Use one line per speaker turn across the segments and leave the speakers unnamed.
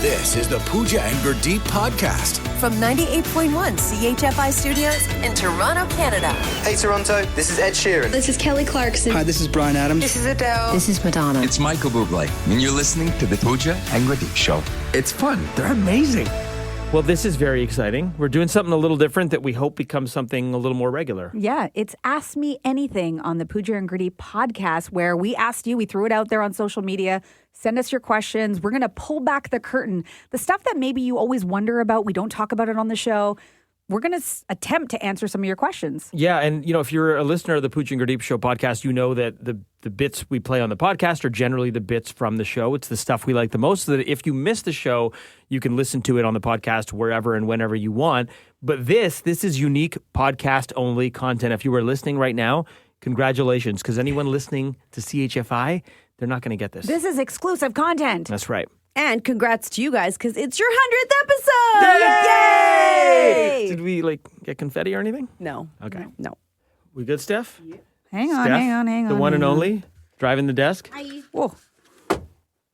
This is the Pooja and Gurdeep Podcast.
From 98.1 CHFI Studios in Toronto, Canada.
Hey Toronto, this is Ed Sheeran.
This is Kelly Clarkson.
Hi, this is Bryan Adams.
This is Adele.
This is Madonna.
It's Michael Bublé, and you're listening to the Pooja and Gurdeep Show.
It's fun. They're amazing.
Well, this is very exciting. We're doing something a little different that we hope becomes something a little more regular.
Yeah, it's Ask Me Anything on the Pooja and Gurdeep podcast, where we asked you, we threw it out there on social media. Send us your questions. We're going to pull back the curtain. The stuff that maybe you always wonder about, we don't talk about it on the show. We're going to attempt to answer some of your questions.
Yeah, and if you're a listener of the Pooja and Gurdeep Show podcast, you know that the bits we play on the podcast are generally the bits from the show. It's the stuff we like the most, so that if you miss the show, you can listen to it on the podcast wherever and whenever you want. But this is unique podcast-only content. If you are listening right now, congratulations, because anyone listening to CHFI, they're not going to get this.
This is exclusive content.
That's right.
And congrats to you guys, because it's your 100th episode!
Yay!
Did we get confetti or anything?
No.
Okay.
No.
We good, Steph?
Hang on,
Steph,
hang on.
the one and only, driving the desk.
Whoa.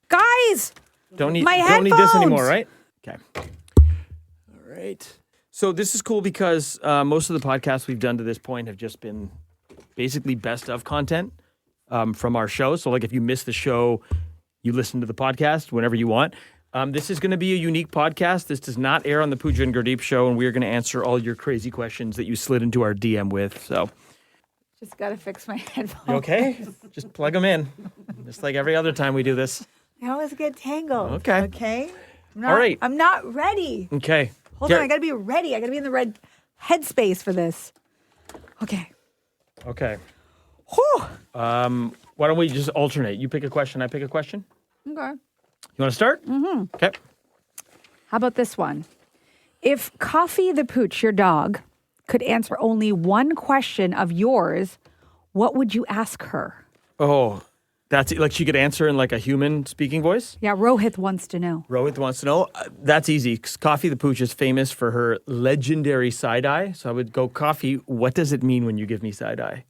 Guys!
Don't need
My
this
headphones!
anymore, right? Okay. All right. So this is cool because most of the podcasts we've done to this point have just been basically best of content from our show. So if you miss the show, you listen to the podcast whenever you want. This is going to be a unique podcast. This does not air on the Pooja and Gurdeep Show, and we're going to answer all your crazy questions that you slid into our DM with. So,
Just got to fix my headphones.
you okay? Just plug them in, just like every other time we do this.
I always get tangled.
Okay.
Okay?
All right.
I'm not ready.
Okay.
Hold on, I got to be ready. I got to be in the red headspace for this. Okay.
Okay.
Whew.
Why don't we just alternate? You pick a question, I pick a question.
Okay.
You want to start? Mm-hmm. Okay.
How about this one? If Coffee the Pooch, your dog, could answer only one question of yours, what would you ask her?
Oh, that's she could answer in a human speaking voice?
Yeah, Rohit wants to know.
Rohit wants to know. That's easy. 'Cause Coffee the Pooch is famous for her legendary side eye. So I would go, Coffee, what does it mean when you give me side eye?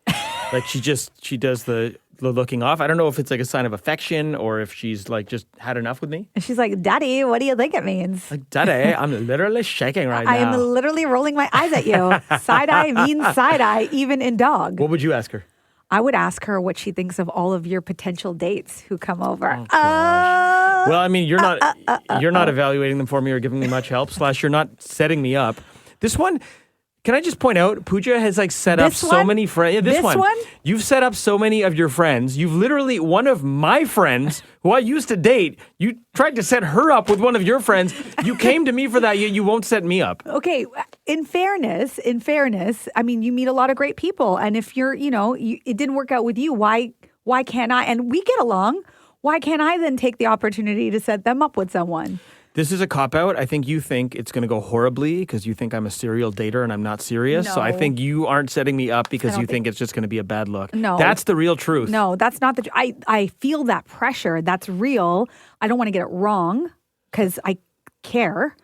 She does the looking off. I don't know if it's a sign of affection or if she's just had enough with me.
And she's like, Daddy, what do you think it means?
Daddy, I'm literally shaking right now.
I am literally rolling my eyes at you. Side eye means side eye, even in dog.
What would you ask her?
I would ask her what she thinks of all of your potential dates who come over.
Oh, well, I mean, you're not evaluating them for me or giving me much help. / you're not setting me up. This one, can I just point out, Pooja has set up so many friends. Yeah, this one. You've set up so many of your friends. You've literally, one of my friends who I used to date, you tried to set her up with one of your friends. You came to me for that, yet you won't set me up.
Okay, in fairness, I mean, you meet a lot of great people. And if you're, it didn't work out with you, why can't I? And we get along. Why can't I then take the opportunity to set them up with someone?
This is a cop-out. I think you think it's going to go horribly because you think I'm a serial dater and I'm not serious.
No.
So I think you aren't setting me up because you think it's just going to be a bad look.
No.
That's the real truth.
No, that's not I feel that pressure. That's real. I don't want to get it wrong because I care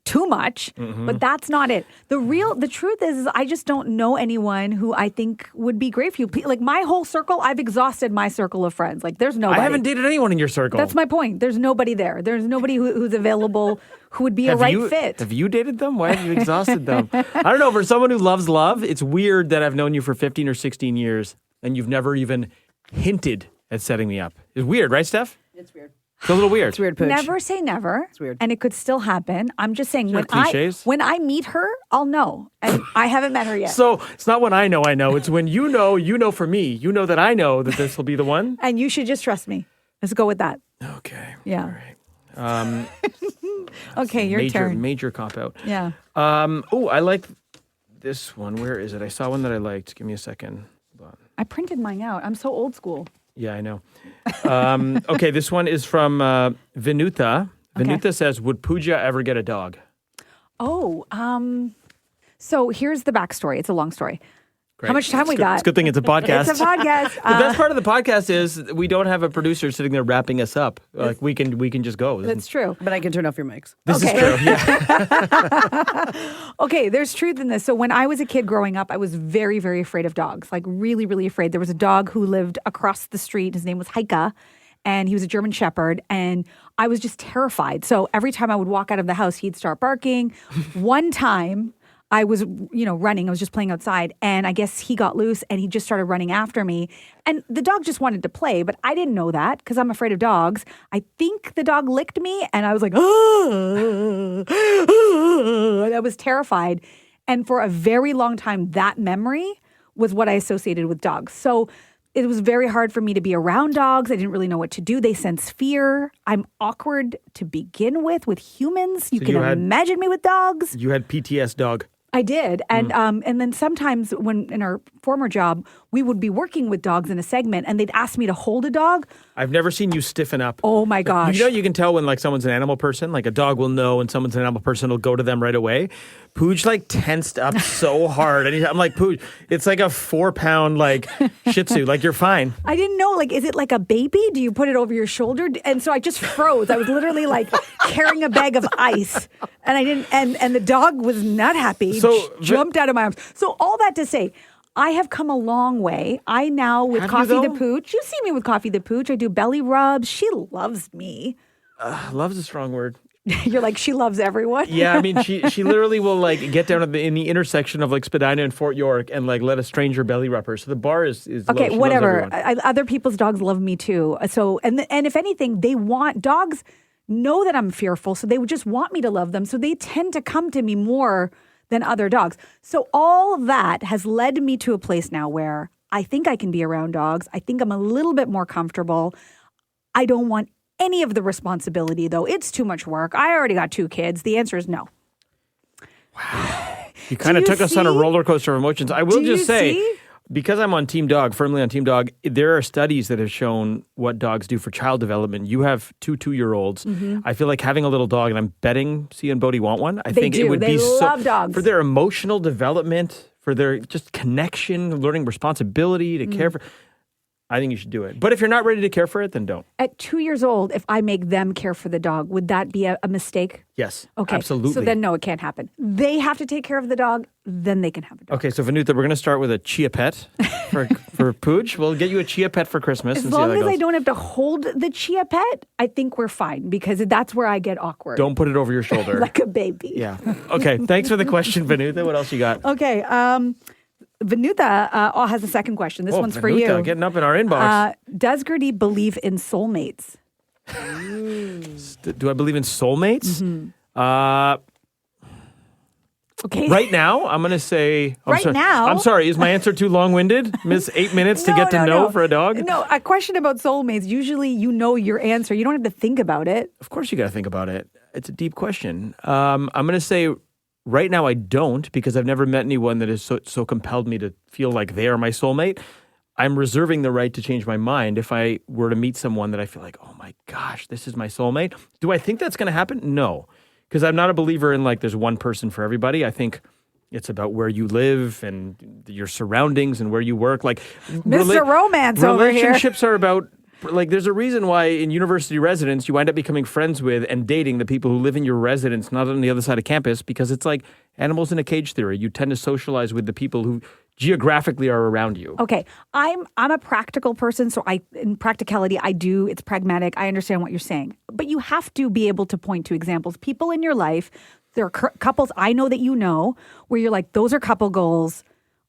too much, but that's not it. The truth is I just don't know anyone who I think would be great for you. My whole circle, I've exhausted my circle of friends. There's nobody.
I haven't dated anyone in your circle.
That's my point. There's nobody there. There's nobody who's available who would be a right fit.
Have you dated them? Why have you exhausted them? I don't know. For someone who loves love, it's weird that I've known you for 15 or 16 years and you've never even hinted at setting me up. It's weird, right, Steph?
It's weird.
It's a little weird.
It's weird, Pooch.
Never say never.
It's weird.
And it could still happen. I'm just saying
cliches.
when I meet her, I'll know. And I haven't met her yet.
So it's not when I know. It's when you know for me. You know that I know that this will be the one.
And you should just trust me. Let's go with that.
Okay.
Yeah.
All right.
Okay, your turn.
Major cop-out.
Yeah.
I like this one. Where is it? I saw one that I liked. Give me a second. Hold on.
I printed mine out. I'm so old school.
Yeah, I know. Okay, this one is from Vinuta. Vinuta says, would Pooja ever get a dog?
Oh, so here's the backstory. It's a long story. Great. How much time we got?
It's a good thing it's a podcast.
It's a podcast.
The best part of the podcast is we don't have a producer sitting there wrapping us up. We can just go.
That's true.
But I can turn off your mics.
This is true. Yeah.
Okay, there's truth in this. So when I was a kid growing up, I was very, very afraid of dogs. Really, really afraid. There was a dog who lived across the street. His name was Haika. and he was a German Shepherd, and I was just terrified. So every time I would walk out of the house, he'd start barking. One time I was, running. I was just playing outside, and I guess he got loose, and he just started running after me. And the dog just wanted to play, but I didn't know that because I'm afraid of dogs. I think the dog licked me, and I was like, and I was terrified. And for a very long time, that memory was what I associated with dogs. So it was very hard for me to be around dogs. I didn't really know what to do. They sense fear. I'm awkward to begin with humans. You can imagine me with dogs.
You had PTS dog.
I did. And then sometimes when in our former job, we would be working with dogs in a segment and they'd ask me to hold a dog.
I've never seen you stiffen up.
Oh my gosh.
You can tell when like someone's an animal person, like a dog will know and someone's an animal person will go to them right away. Pooj like tensed up so hard. And I'm like, Pooj, it's like a 4-pound like Shih Tzu. Like you're fine.
I didn't know. Like, is it like a baby? Do you put it over your shoulder? And so I just froze. I was literally like carrying a bag of ice. And I didn't, and the dog was not happy. So jumped out of my arms. So all that to say, I have come a long way. I now with Coffee the Pooch. You see me with Coffee the Pooch. I do belly rubs. She loves me.
Love's a strong word.
You're like, she loves everyone.
Yeah, I mean, she literally will like get down in the intersection of like Spadina and Fort York and like let a stranger belly rub her. So the bar is
okay.
Low.
Whatever. Other people's dogs love me too. So and if anything, they want dogs know that I'm fearful, so they would just want me to love them. So they tend to come to me more than other dogs. So all that has led me to a place now where I think I can be around dogs. I think I'm a little bit more comfortable. I don't want any of the responsibility, though. It's too much work. I already got 2 kids. The answer is no.
Wow. You kind of took us on a roller coaster of emotions. I will just say, because I'm on Team Dog, firmly on Team Dog, there are studies that have shown what dogs do for child development. You have 2 2-year-olds. Mm-hmm. I feel like having a little dog, and I'm betting C and Bodhi want one. I think it would be
love dogs.
For their emotional development, for their just connection, learning responsibility to care for. I think you should do it. But if you're not ready to care for it, then don't.
At 2 years old, if I make them care for the dog, would that be a mistake?
Yes,
okay.
Absolutely.
So then no, it can't happen. They have to take care of the dog, then they can have a dog.
Okay, so Vanuta, we're going to start with a chia pet for Pooj. We'll get you a chia pet for Christmas.
As
and see how
long
that
as
goes.
I don't have to hold the chia pet, I think we're fine because that's where I get awkward.
Don't put it over your shoulder.
Like a baby.
Yeah. Okay, thanks for the question, Vanuta. What else you got?
Okay, Vanuta has a second question. This one's for
Vanuta,
you.
Getting up in our inbox.
Does Gurdeep believe in soulmates?
Do I believe in soulmates?
Mm-hmm. Okay.
Right now, I'm going to say...
now?
I'm sorry, is my answer too long-winded? Miss 8 minutes to get to know for a dog?
No, a question about soulmates, usually you know your answer. You don't have to think about it.
Of course you got to think about it. It's a deep question. I'm going to say... Right now, I don't because I've never met anyone that has so compelled me to feel like they are my soulmate. I'm reserving the right to change my mind if I were to meet someone that I feel like, oh my gosh, this is my soulmate. Do I think that's going to happen? No, because I'm not a believer in like there's one person for everybody. I think it's about where you live and your surroundings and where you work. Like
Mr. Romance over here.
Relationships are about... Like, there's a reason why in university residence you wind up becoming friends with and dating the people who live in your residence, not on the other side of campus, because it's like animals in a cage theory. You tend to socialize with the people who geographically are around you.
Okay, I'm a practical person, so in practicality, it's pragmatic. I understand what you're saying, but you have to be able to point to examples. People in your life, there are couples I know that you know where you're like, those are couple goals.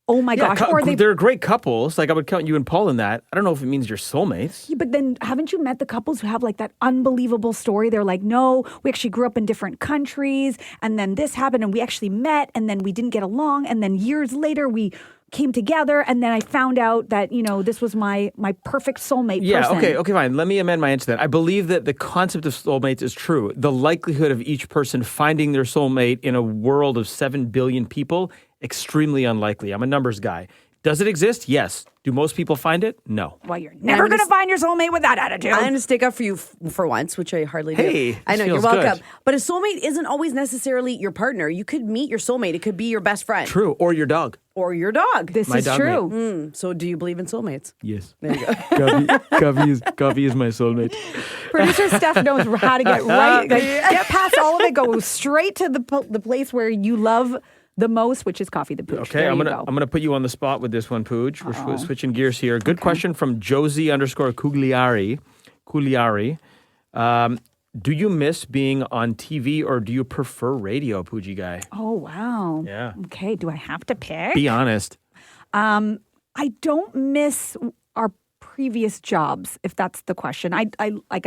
Oh my gosh.
They're great couples. Like I would count you and Paul in that. I don't know if it means you're soulmates.
Yeah, but then haven't you met the couples who have like that unbelievable story? They're like, no, we actually grew up in different countries and then this happened and we actually met and then we didn't get along. And then years later we came together and then I found out that, this was my perfect soulmate person.
Okay, fine. Let me amend my answer then. I believe that the concept of soulmates is true. The likelihood of each person finding their soulmate in a world of 7 billion people, extremely unlikely. I'm a numbers guy. Does it exist? Yes. Do most people find it? No.
Well, you're never going to find your soulmate with that attitude.
I'm going to stick up for you for once, which I hardly do.
Hey,
I know, you're
feels
welcome.
good.
But a soulmate isn't always necessarily your partner. You could meet your soulmate. It could be your best friend.
True. Or your dog.
Or your dog.
This
My
is
dog
true.
So do you believe in soulmates?
Yes.
There you go.
Coffee is my soulmate.
Producer Steph knows how to get right, get past all of it, go straight to the place where you love the most, which is Coffee the Pooch.
Okay,
there
I'm
you
gonna
go.
put you on the spot with this one, Pooj. We're switching gears here. Good question from Josie _Cugliari. Kuliari. Do you miss being on TV or do you prefer radio, Pooji guy?
Oh, wow.
Yeah.
Okay. Do I have to pick?
Be honest.
I don't miss our previous jobs, if that's the question. I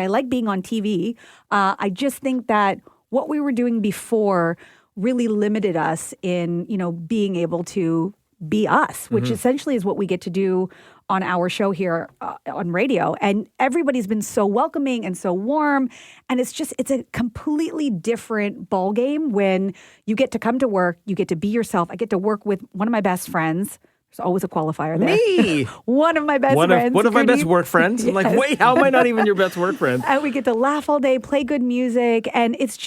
like being on TV. I just think that what we were doing before really limited us in, being able to be us, which essentially is what we get to do on our show here on radio. And everybody's been so welcoming and so warm. And it's a completely different ball game when you get to come to work, you get to be yourself. I get to work with one of my best friends. There's always a qualifier there.
Me!
One of my best friends.
One of my best
Gurdeep.
work friends. I'm like, wait, how am I not even your best work friend?
And we get to laugh all day, play good music. And it's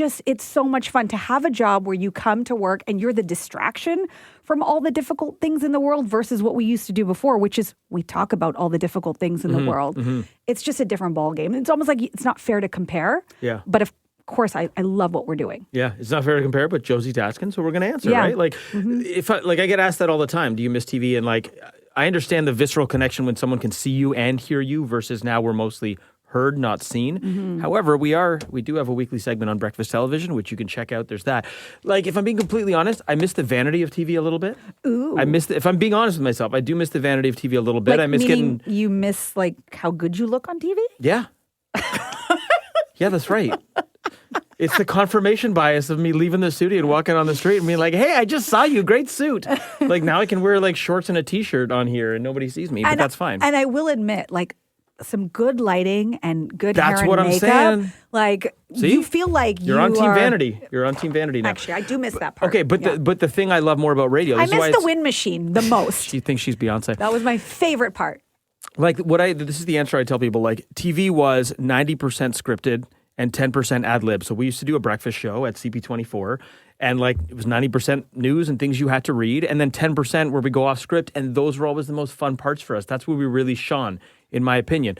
so much fun to have a job where you come to work and you're the distraction from all the difficult things in the world versus what we used to do before, which is we talk about all the difficult things in the world. It's just a different ball game. It's almost like it's not fair to compare.
Yeah.
But of course, I love what we're doing.
Yeah, it's not fair to compare, but Josie's asking, so we're going to answer,
Yeah.
right? Like, if I get asked that all the time, do you miss TV? And like, I understand the visceral connection when someone can see you and hear you versus now we're mostly heard, not seen. However, we do have a weekly segment on breakfast television, which you can check out. There's that. Like, if I'm being completely honest, I miss the vanity of TV a little bit.
Ooh.
If I'm being honest with myself, I do miss the vanity of TV a little bit.
Like,
I miss
meaning
getting,
you miss like how good you look on TV?
yeah. Yeah, that's right. It's the confirmation bias of me leaving the studio and walking on the street and being like, hey, I just saw you. Great suit. Like, now I can wear like shorts and a t-shirt on here and nobody sees me, but that's fine.
And I will admit, like, some good lighting and good
That's
hair and
what I'm
makeup.
saying.
Like,
See?
you feel like
You're on Team Vanity. You're on Team Vanity now.
Actually, I do miss that part.
Okay, but
Yeah.
the thing I love more about radio,
I
this is why
miss the
it's-
wind machine the most.
She thinks she's Beyonce.
That was my favorite part.
Like this is the answer I tell people. Like, TV was 90% scripted and 10% ad lib. So we used to do a breakfast show at CP24, and like it was 90% news and things you had to read, and then 10% where we go off script, and those were always the most fun parts for us. That's where we really shone, in my opinion.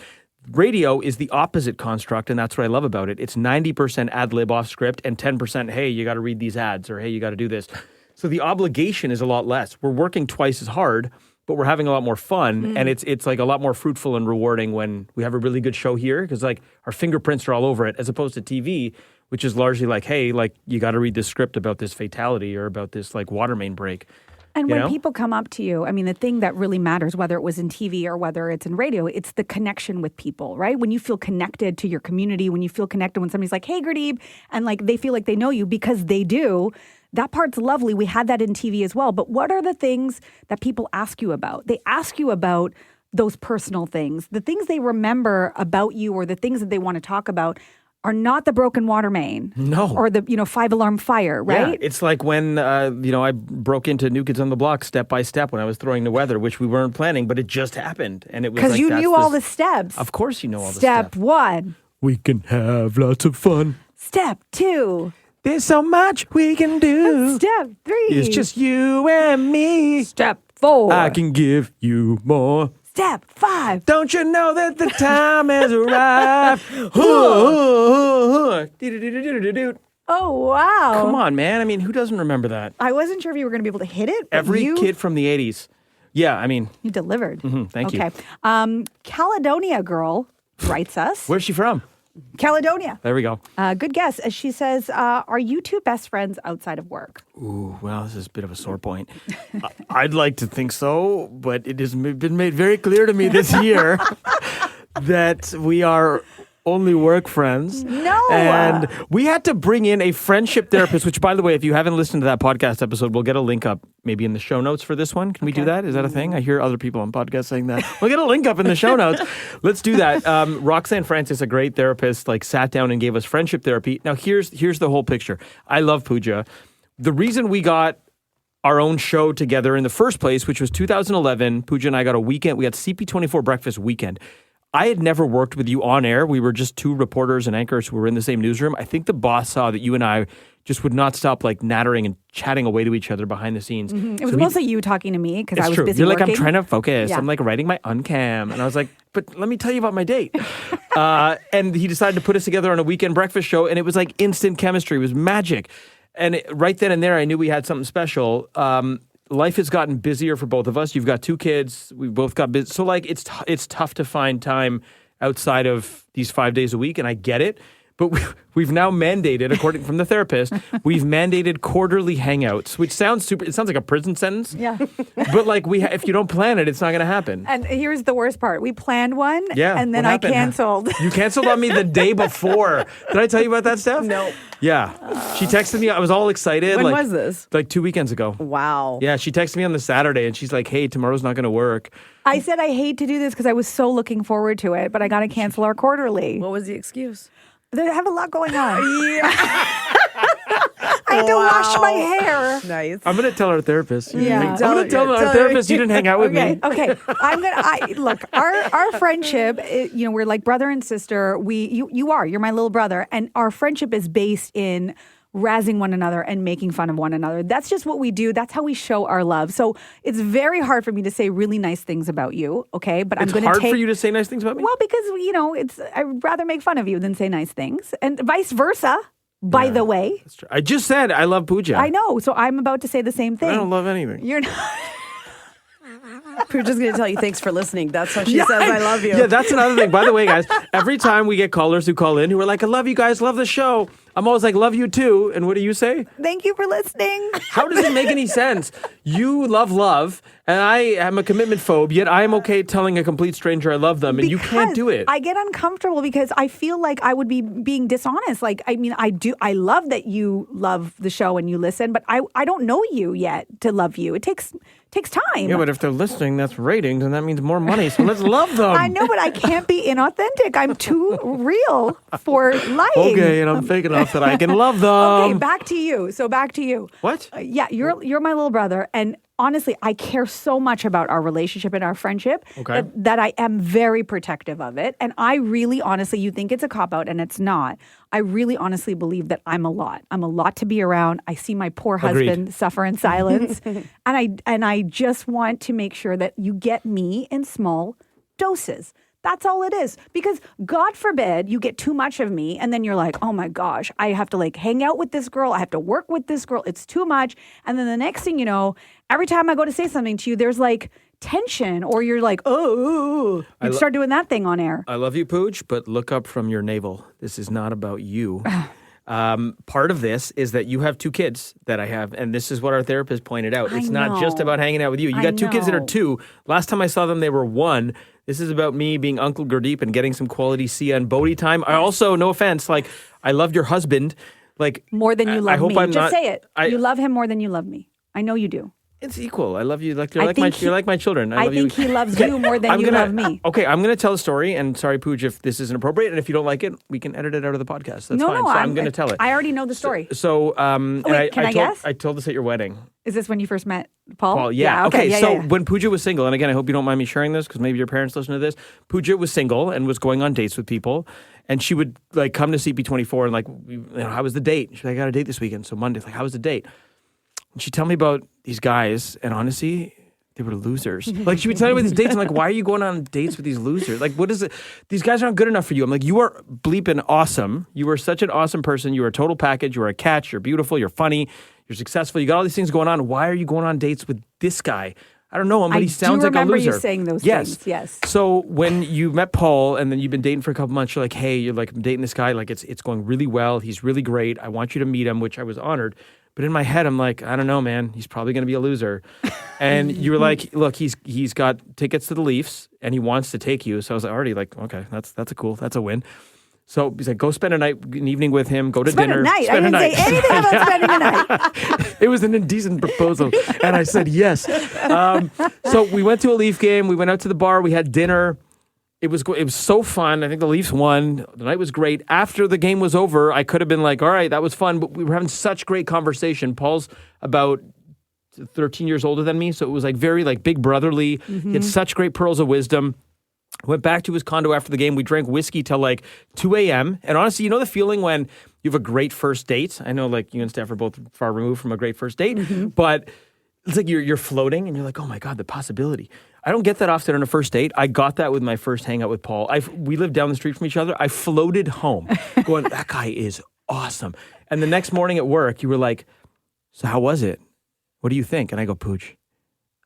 Radio is the opposite construct, and that's what I love about it. It's 90% ad lib off script and 10%, hey, you got to read these ads, or hey, you got to do this. So the obligation is a lot less. We're working twice as hard, but we're having a lot more fun, and it's like a lot more fruitful and rewarding when we have a really good show here, because like our fingerprints are all over it, as opposed to TV, which is largely like, hey, like you got to read this script about this fatality or about this like water main break.
And
You
when
know?
people come up to you, I mean, the thing that really matters, whether it was in TV or whether it's in radio, it's the connection with people, right? When you feel connected to your community, when you feel connected when somebody's like, hey, Gurdeep, and like they feel like they know you because they do, that part's lovely. We had that in TV as well. But what are the things that people ask you about? They ask you about those personal things. The things they remember about you or the things that they want to talk about are not the broken water main.
No.
Or the, 5-alarm fire, right?
Yeah, it's like when, I broke into New Kids on the Block step by step when I was throwing the weather, which we weren't planning, but it just happened. And it was
Because
like,
you
that's
knew all the steps.
Of course you know all the
Step
steps.
1.
We can have lots of fun.
Step 2.
There's so much we can do.
Step 3.
It's just you and me.
Step 4.
I can give you more.
Step 5.
Don't you know that the time has arrived?
Oh, wow.
Come on, man. I mean, who doesn't remember that?
I wasn't sure if you were going to be able to hit it. But
Every
you,
kid from the 80s. Yeah, I mean,
You delivered.
thank you.
Okay. Caledonia girl writes us.
Where's she from?
Caledonia.
There we go.
Good guess. She says, are you two best friends outside of work?
Ooh, well, this is a bit of a sore point. I'd like to think so, but it has been made very clear to me this year that we are only work friends.
No.
And we had to bring in a friendship therapist, which, by the way, if you haven't listened to that podcast episode, we'll get a link up maybe in the show notes for this one. Can we do that? Is that a thing? I hear other people on podcasts saying that. We'll get a link up in the show notes. Let's do that. Roxanne Francis, a great therapist, sat down and gave us friendship therapy. Now, here's the whole picture. I love Pooja. The reason we got our own show together in the first place, which was 2011, Pooja and I got a weekend. We had CP24 Breakfast Weekend. I had never worked with you on air. We were just two reporters and anchors who were in the same newsroom. I think the boss saw that you and I just would not stop nattering and chatting away to each other behind the scenes.
It was mostly you talking to me because I was
true.
busy
You're
working.
I'm trying to focus.
Yeah.
I'm writing my uncam. And I was like, but let me tell you about my date. And he decided to put us together on a weekend breakfast show. And it was like instant chemistry. It was magic. And right then and there, I knew we had something special. Life has gotten busier for both of us. You've got two kids. We've both got busy. So it's tough to find time outside of these 5 days a week, and I get it. But we've now mandated, according from the therapist, we've mandated quarterly hangouts, which sounds super. It sounds like a prison sentence.
Yeah.
But like if you don't plan it, it's not going to happen.
And here's the worst part. We planned one,
Yeah,
and then
what
I
happened?
canceled.
You canceled on me the day before. Did I tell you about that, Steph?
No.
Yeah. She texted me. I was all excited.
When
like,
was this?
Like 2 weekends ago.
Wow.
Yeah, she texted me on the Saturday, and she's like, "Hey, tomorrow's not going to work."
I said I hate to do this because I was so looking forward to it, but I got to cancel our quarterly.
What was the excuse?
I have a lot going on. I had to wash my hair.
Nice.
I'm going to tell our therapist.
Yeah.
I'm going to tell our therapist you didn't hang out with me.
Okay. Look, our friendship, we're like brother and sister. You're my little brother, and our friendship is based in razzing one another and making fun of one another. That's just what we do. That's how we show our love. So it's very hard for me to say really nice things about you. Okay, but
It's
I'm going to
hard
take.
for you to say nice things about me?
Well, because I'd rather make fun of you than say nice things, and vice versa. By the way,
That's true. I just said I love Pooja.
I know. So I'm about to say the same thing.
I don't love anything.
You're not.
Pooja's going to tell you thanks for listening. That's how she says I love you.
Yeah, that's another thing. By the way, guys, every time we get callers who call in who are like, "I love you guys, love the show," I'm always like, "Love you too." And what do you say?
Thank you for listening.
How does it make any sense? You love, and I am a commitment phobe, yet I am okay telling a complete stranger I love them, and you can't do it.
I get uncomfortable because I feel like I would be being dishonest. Like, I mean, I love that you love the show and you listen, but I don't know you yet to love you. It takes time.
Yeah, but if they're listening, that's ratings, and that means more money. So let's love them.
I know, but I can't be inauthentic. I'm too real for lying.
Okay, and I'm fake enough that I can love them.
Okay, back to you. So back to you.
What?
Yeah, you're my little brother, and honestly, I care so much about our relationship and our friendship
Okay.
that I am very protective of it. And I really, honestly, you think it's a cop out, and it's not. I really, honestly believe that I'm a lot. I'm a lot to be around. I see my poor
Agreed.
husband suffer in silence, and I just want to make sure that you get me in small doses. That's all it is. Because God forbid you get too much of me and then you're like, oh my gosh, I have to like hang out with this girl. I have to work with this girl. It's too much. And then the next thing you know, every time I go to say something to you, there's like tension or you're like, oh, you start doing that thing on air.
I love you, Pooch, but look up from your navel. This is not about you. Part of this is that you have two kids that I have, and this is what our therapist pointed out. It's not just
know.
about hanging out with you. You
I
got two kids that are
know.
2. Last time I saw them, they were 1. This is about me being Uncle Gurdeep and getting some quality Sia and Bodhi time. I also, no offense, like I love your husband. Like
More than you
I
love
hope
me.
I'm
Just
not-
say it.
I-
You love him more than you love me. I know you do.
It's equal. I love you. Like
I think
you're like my children. I love
think
you.
he loves you more than you love me.
Okay, I'm going to tell a story, and sorry, Pooja, if this isn't appropriate, and if you don't like it, we can edit it out of the podcast. That's
No,
fine.
no,
So I'm going to tell it.
I already know the story.
So, and
Wait, can I guess?
I told this at your wedding.
Is this when you first met Paul?
Paul, yeah.
Okay,
Okay,
yeah,
so
yeah.
when Pooja was single, and again, I hope you don't mind me sharing this because maybe your parents listen to this. Pooja was single and was going on dates with people, and she would like come to CP24 and like, how was the date? She's like, I got a date this weekend. So Monday, like, how was the date? And she'd tell me about these guys, and honestly, they were losers. Like, she would tell me about these dates. I'm like, why are you going on dates with these losers? Like, what is it? These guys aren't good enough for you. I'm like, you are bleeping awesome. You are such an awesome person. You are a total package. You are a catch. You're beautiful. You're funny. You're successful. You got all these things going on. Why are you going on dates with this guy? I don't know him, but
I
he sounds
do
like a
remember
loser.
you saying those
yes.
things, yes.
So when you met Paul and then you've been dating for a couple months, you're like, hey, you're like, I'm dating this guy. Like, it's going really well. He's really great. I want you to meet him, which I was honored. But in my head, I'm like, I don't know, man. He's probably going to be a loser. And you were like, look, he's got tickets to the Leafs and he wants to take you. So I was already like, okay, that's a win. So he's like, go spend an evening with him. Go to
Spend
dinner.
a night. I
Spend a
didn't
night.
say anything about spending a night.
It was an indecent proposal, and I said yes. So we went to a Leaf game. We went out to the bar. We had dinner. It was so fun. I think the Leafs won. The night was great. After the game was over, I could have been like, all right, that was fun, but we were having such great conversation. Paul's about 13 years older than me, so it was like very like big brotherly. He had such great pearls of wisdom. Went back to his condo after the game. We drank whiskey till like 2 a.m. And honestly, you know the feeling when you have a great first date? I know like you and Steph are both far removed from a great first date, but it's like you're floating and you're like, oh my God, the possibility. I don't get that often on a first date. I got that with my first hangout with Paul. We lived down the street from each other. I floated home going, that guy is awesome. And the next morning at work, you were like, so how was it? What do you think? And I go, Pooch,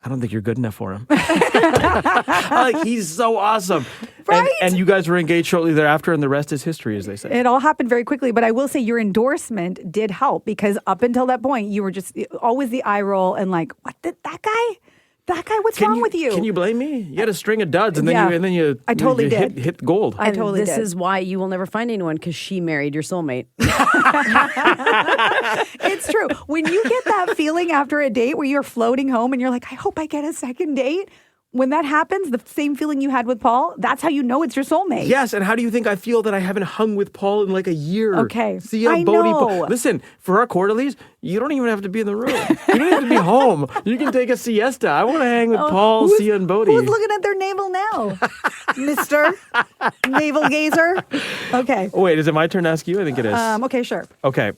I don't think you're good enough for him. I'm like, he's so awesome.
Right?
And you guys were engaged shortly thereafter, and the rest is history, as they say.
It all happened very quickly, but I will say your endorsement did help because up until that point, you were just always the eye roll and like, what did that guy? That guy, what's wrong with you?
Can you blame me? You had a string of duds, and then you
I totally did.
hit gold.
I totally
This
did.
is why you will never find anyone because she married your soulmate.
It's true. When you get that feeling after a date where you're floating home and you're like, I hope I get a second date. When that happens, the same feeling you had with Paul, that's how you know it's your soulmate.
Yes, and how do you think I feel that I haven't hung with Paul in like a year?
Okay.
See ya,
I
Bodie.
know.
Listen, for our quarterlies, you don't even have to be in the room. You don't have to be home. You can take a siesta. I want to hang with Paul, Sia, and Bodie.
Who's looking at their navel now? Mr. Navel Gazer? Okay.
Oh, wait, is it my turn to ask you? I think it is.
Okay, sure.
Okay.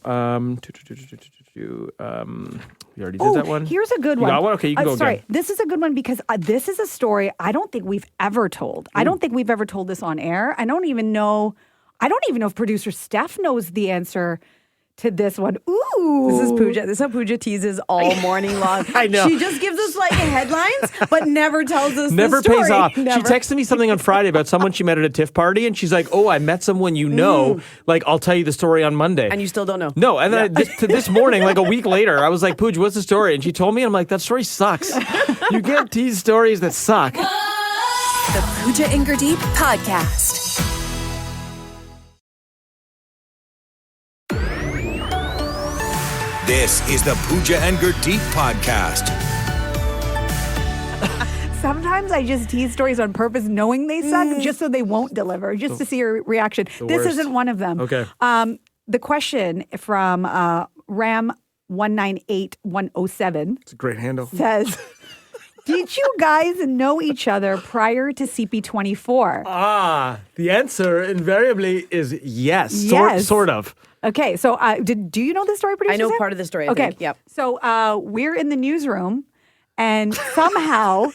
You already did that one?
Here's a good one.
You got one? Okay, you can go
sorry.
again.
This is a good one because this is a story I don't think we've ever told. I don't think we've ever told this on air. I don't even know if producer Steph knows the answer to this one. Ooh.
This is Pooja. This is how Pooja teases all morning long.
I know.
She just gives us like headlines, but never tells us
Never
the story.
pays off.
Never.
She texted me something on Friday about someone she met at a TIFF party, and she's like, "Oh, I met someone you know. Like, I'll tell you the story on Monday."
And you still don't know.
No, and then this morning, like a week later, I was like, "Pooja, what's the story?" And she told me, and I'm like, "That story sucks. You can't tease stories that suck."
The Pooja and Gurdeep Podcast.
This is the Pooja and Gurdeep Podcast.
Sometimes I just tease stories on purpose, knowing they suck, just so they won't deliver, just to see your reaction. This
worst.
isn't one of them.
Okay.
The question from Ram 198107
It's a great handle.
says, did you guys know each other prior to CP24?
The answer invariably is yes.
Yes.
Sort of.
Okay, so do you know this story, producer?
I know
Sam?
part of the story. I
Okay,
think. Yep.
So we're in the newsroom, and somehow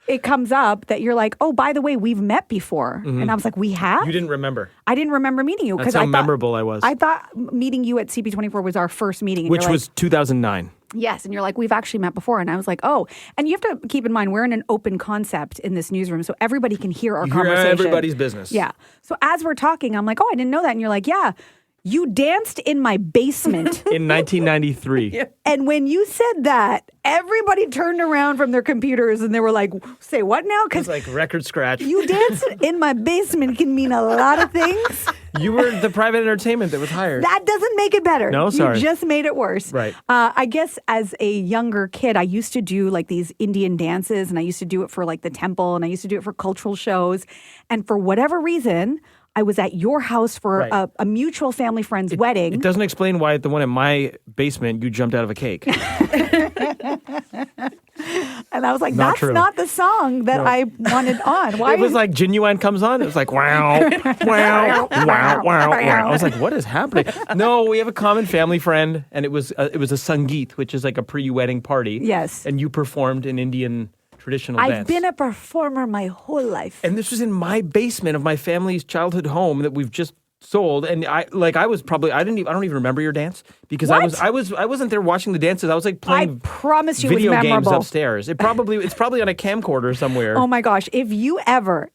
it comes up that you're like, oh, by the way, we've met before. And I was like, we have?
You didn't remember.
I didn't remember meeting you.
That's
'cause
how
I thought,
memorable I was.
I thought meeting you at CP24 was our first meeting. And
Which
you're
was 2009.
like, yes. And you're like, we've actually met before. And I was like, oh. And you have to keep in mind, we're in an open concept in this newsroom, so everybody can hear our
You hear
conversation.
everybody's business.
Yeah. So as we're talking, I'm like, oh, I didn't know that. And you're like, yeah, you danced in my basement.
In 1993.
And when you said that, everybody turned around from their computers and they were like, say what now?
It
Because
was like record scratch.
you danced in my basement can mean a lot of things.
You were the private entertainment that was hired.
That doesn't make it better.
No, sorry.
You just made it worse.
Right.
I guess as a younger kid, I used to do like these Indian dances, and I used to do it for like the temple, and I used to do it for cultural shows. And for whatever reason, I was at your house for
Right.
a mutual family friend's wedding.
It doesn't explain why at the one in my basement you jumped out of a cake.
And I was like,
Not
that's
true.
not the song that I wanted on. Why
It was like Genuine comes on. It was like wow, wow, wow, wow. I was like, what is happening? No, we have a common family friend, and it was a sangeet, which is like a pre-wedding party.
Yes.
And you performed an Indian traditional
I've
dance.
been a performer my whole life.
And this was in my basement of my family's childhood home that we've just sold. And I don't even remember your dance because
What?
I wasn't there watching the dances. I was like playing
I promise you it was
video games
memorable.
upstairs. It's probably on a camcorder somewhere.
Oh my gosh. If you ever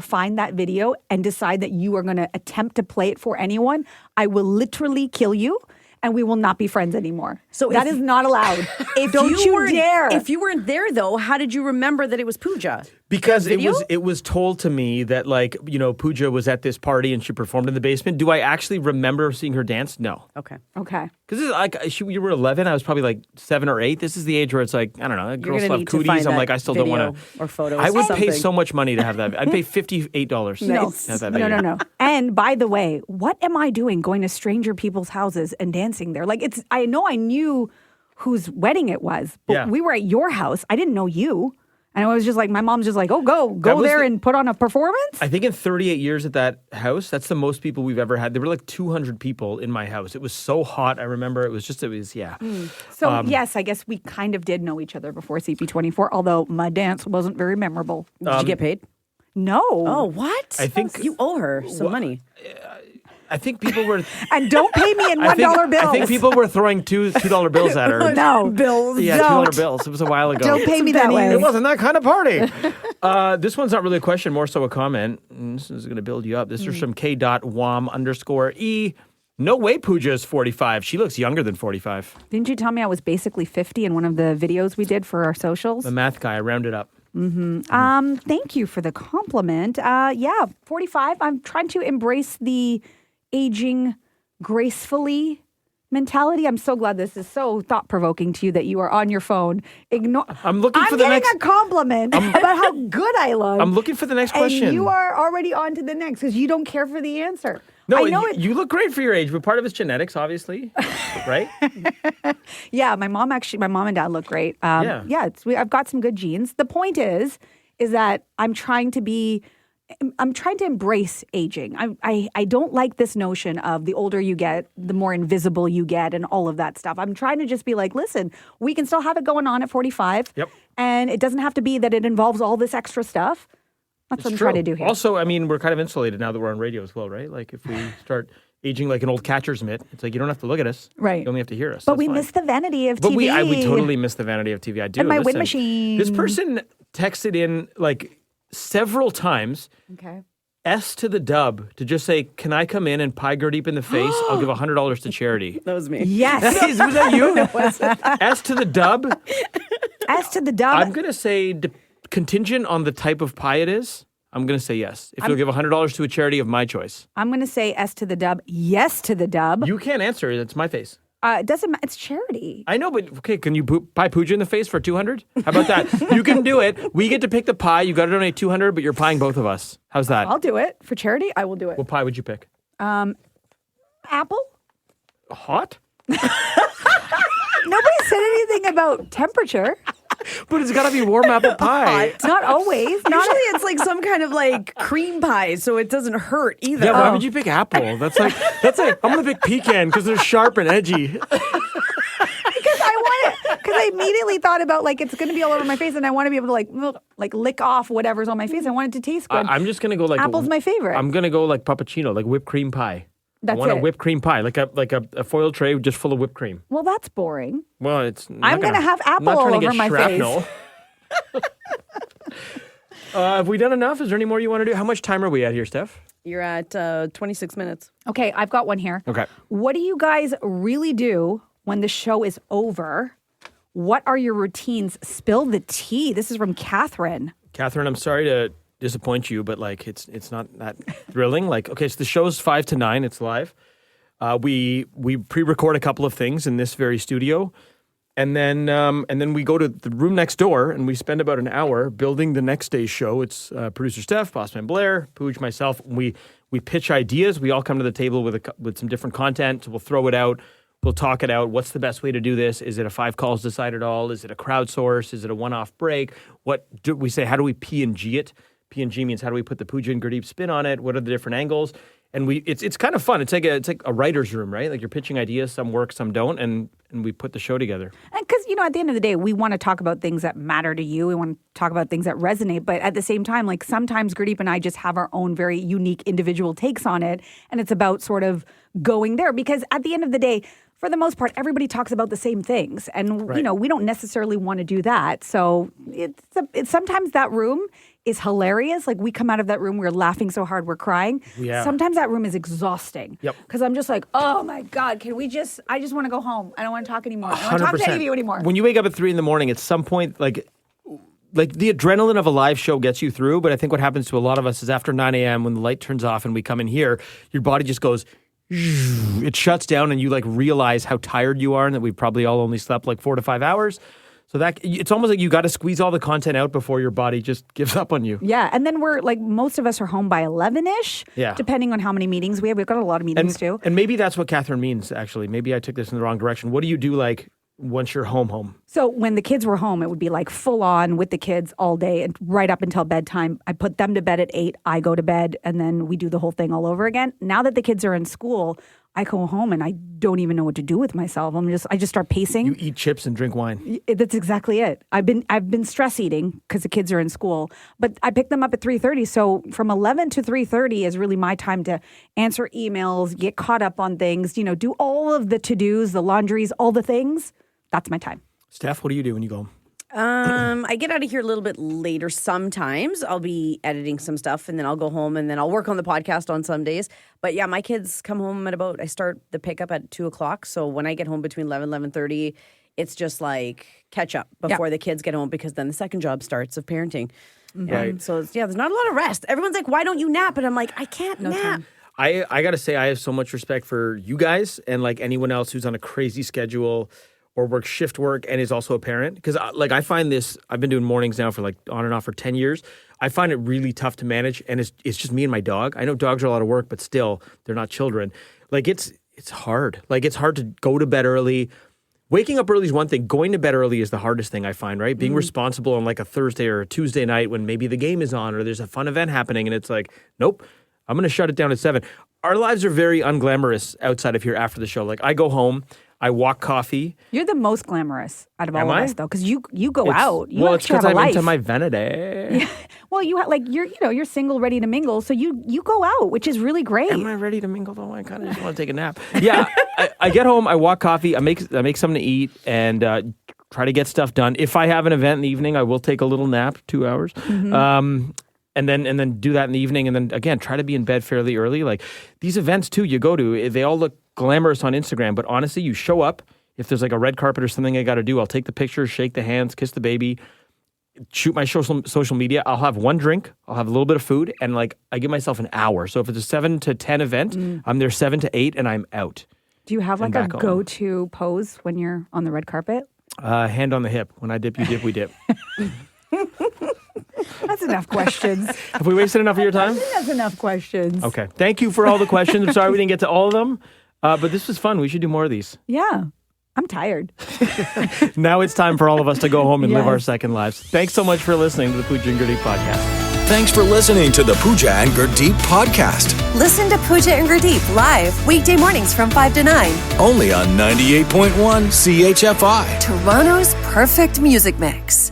find that video and decide that you are going to attempt to play it for anyone, I will literally kill you. And we will not be friends anymore.
So
that
if-
is not allowed.
If
Don't you
weren't-
dare.
If you weren't there, though, how did you remember that it was Pooja?
Because
video?
it was told to me that like, you know, Pooja was at this party and she performed in the basement. Do I actually remember seeing her dance? No.
Okay.
Okay.
Because like you were 11, I was probably like 7 or 8. This is the age where it's like, I don't know, girls
gonna
still have
need to
cooties.
find
I'm
that
like, I still don't
video
want to.
or photos
I
or
would pay
something.
so much money to have that. I'd pay $58
No.
to have that
No,
video.
no. And by the way, what am I doing going to stranger people's houses and dancing there? Like I know I knew whose wedding it was, but
Yeah.
we were at your house. I didn't know you. And I was just like, my mom's just like, oh, go
was
there
the-
and put on a performance.
I think in 38 years at that house, that's the most people we've ever had. There were like 200 people in my house. It was so hot. I remember it was, yeah.
So yes, I guess we kind of did know each other before CP24, although my dance wasn't very memorable.
Did you get paid?
No.
Oh, what?
I think-
you owe her some money.
I think people were.
And don't pay me in
I think-
$1 bills.
I think people were throwing $2 bills at her.
No.
Bills.
Yeah,
Don't.
$2 bills. It was a while ago.
Don't pay me that way.
It wasn't that kind of party. This one's not really a question, more so a comment. This is going to build you up. This is from K.Wam_E. No way Pooja is 45. She looks younger than 45.
Didn't you tell me I was basically 50 in one of the videos we did for our socials?
The math guy, I rounded up.
Thank you for the compliment. 45. I'm trying to embrace the aging gracefully mentality. I'm so glad this is so thought-provoking to you that you are on your phone.
I'm looking for the next.
I'm getting a compliment about how good I look.
I'm looking for the next question.
And you are already on to the next because you don't care for the answer.
No,
I know
you look great for your age, but part of it's genetics, obviously, right?
Yeah, my mom and dad look great. I've got some good genes. The point is that I'm trying to embrace aging. I don't like this notion of the older you get, the more invisible you get and all of that stuff. I'm trying to just be like, listen, we can still have it going on at 45.
Yep.
And it doesn't have to be that it involves all this extra stuff. That's what I'm trying to do here.
Also, I mean, we're kind of insulated now that we're on radio as well, right? Like if we start aging like an old catcher's mitt, it's like you don't have to look at us.
Right.
You only have to hear us.
But we miss the vanity of TV.
But we totally miss the vanity of TV. I do.
And my wind machine.
This person texted in like several times.
Okay.
S to the dub to just say, can I come in and pie Gurdeep in the face? I'll give $100 to charity.
That was me.
Yes.
Was that you? S to the dub.
S to the dub.
I'm going to say contingent on the type of pie it is. I'm going to say yes. If you'll give $100 to a charity of my choice.
I'm going to say S to the dub. Yes to the dub.
You can't answer. It's my face.
It doesn't matter. It's charity.
I know, but okay, can you pie Pooja in the face for $200? How about that? You can do it. We get to pick the pie. You got to donate $200, but you're pieing both of us. How's that?
I'll do it. For charity, I will do it.
What pie would you pick?
Apple?
Hot?
Nobody said anything about temperature.
But it's got to be warm apple pie.
Not always.
Usually it's like some kind of like cream pie, so it doesn't hurt either.
Yeah, why would you pick apple? That's like I'm gonna pick pecan because they're sharp and edgy.
Because I immediately thought about like it's going to be all over my face, and I want to be able to like lick off whatever's on my face. I want it to taste good.
I'm just gonna go like
apple's my favorite.
I'm gonna go like puppuccino, like whipped cream pie.
That's
I want
it.
a whipped cream pie, like a foil tray just full of whipped cream.
Well, that's boring.
Well, it's.
I'm gonna have apple all over my face.
Have we done enough? Is there any more you want to do? How much time are we at here, Steph?
You're at 26 minutes.
Okay, I've got one here.
Okay.
What do you guys really do when the show is over? What are your routines? Spill the tea. This is from Catherine.
Catherine, I'm sorry to disappoint you, but like it's not that thrilling. Like, okay, so the show's 5 to 9. It's live. We pre-record a couple of things in this very studio. And then we go to the room next door and we spend about an hour building the next day's show. It's producer Steph, bossman Blair, Pooj, myself. We pitch ideas. We all come to the table with some different content. We'll throw it out. We'll talk it out. What's the best way to do this? Is it a 5 calls decide it all? Is it a crowdsource? Is it a one-off break? What do we say? How do we P&G it? P&G means how do we put the Pooja and Gurdeep spin on it? What are the different angles? And it's kind of fun. It's like a writer's room, right? Like you're pitching ideas. Some work, some don't, and we put the show together.
And because, at the end of the day, we want to talk about things that matter to you. We want to talk about things that resonate. But at the same time, like sometimes Gurdeep and I just have our own very unique individual takes on it. And it's about sort of going there. Because at the end of the day, for the most part, everybody talks about the same things. And,
right.
We don't necessarily want to do that. So it's sometimes that room is hilarious. Like we come out of that room, we're laughing so hard, we're crying.
Yeah.
Sometimes that room is exhausting.
Yep.
Because I'm just like, oh my God, I just want to go home. I don't want to talk anymore. I don't want to talk to any of you anymore.
When you wake up at 3 a.m, at some point, like the adrenaline of a live show gets you through. But I think what happens to a lot of us is after 9 a.m. when the light turns off and we come in here, your body just goes, it shuts down and you like realize how tired you are and that we've probably all only slept like 4 to 5 hours. So that it's almost like you got to squeeze all the content out before your body just gives up on you.
Yeah. And then we're like, most of us are home by 11-ish,
yeah.
depending on how many meetings we have. We've got a lot of meetings too.
And maybe that's what Catherine means, actually. Maybe I took this in the wrong direction. What do you do like once you're home?
So when the kids were home, it would be like full on with the kids all day and right up until bedtime. I put them to bed at 8. I go to bed and then we do the whole thing all over again. Now that the kids are in school, I go home and I don't even know what to do with myself. I just start pacing.
You eat chips and drink wine.
That's exactly it. I've been stress eating because the kids are in school, but I pick them up at 3:30. So from 11 to 3:30 is really my time to answer emails, get caught up on things, do all of the to-dos, the laundries, all the things. That's my time.
Steph, what do you do when you go home?
I get out of here a little bit later sometimes. I'll be editing some stuff and then I'll go home and then I'll work on the podcast on some days. But yeah, my kids come home at I start the pickup at 2:00. So when I get home between 11:30, it's just like catch up before the kids get home because then the second job starts of parenting.
Right.
So there's not a lot of rest. Everyone's like, why don't you nap? And I'm like, I can't nap.
time.
I got to say, I have so much respect for you guys and like anyone else who's on a crazy schedule or works shift work and is also a parent. Because I find this, I've been doing mornings now for like on and off for 10 years. I find it really tough to manage. And it's just me and my dog. I know dogs are a lot of work, but still, they're not children. Like it's hard. Like it's hard to go to bed early. Waking up early is one thing. Going to bed early is the hardest thing I find, right? Being responsible on like a Thursday or a Tuesday night when maybe the game is on or there's a fun event happening and it's like, nope, I'm going to shut it down at 7. Our lives are very unglamorous outside of here after the show. Like I go home, I walk coffee.
You're the most glamorous out of all
Am
of
I?
us, though, because you go out. You
Well, it's
actually
because
have a
I'm
life.
into my vanity.
Yeah. Well, you're single, ready to mingle, so you go out, which is really great.
Am I ready to mingle though? I kind of just want to take a nap. Yeah, I get home, I walk coffee, I make something to eat, and try to get stuff done. If I have an event in the evening, I will take a little nap, 2 hours, and then do that in the evening, and then again try to be in bed fairly early. Like these events too, you go to, they all look glamorous on Instagram, but honestly, you show up. If there's like a red carpet or something I got to do, I'll take the pictures, shake the hands, kiss the baby, shoot my social media. I'll have one drink, I'll have a little bit of food, and like I give myself an hour. So if it's a 7 to 10 event, I'm there 7 to 8, and I'm out.
Do you have like
back
a
home.
go-to pose when you're on the red carpet?
Hand on the hip. When I dip, you dip, we dip.
That's enough questions.
Have we wasted enough of your time?
That's enough questions.
Okay. Thank you for all the questions. I'm sorry we didn't get to all of them, but this was fun. We should do more of these.
Yeah. I'm tired.
Now it's time for all of us to go home and live
Yes.
our second lives. Thanks so much for listening to the Pooja and Gurdeep podcast.
Thanks for listening to the Pooja and Gurdeep podcast.
Listen to Pooja and Gurdeep live weekday mornings from 5 to 9.
Only on 98.1 CHFI.
Toronto's perfect music mix.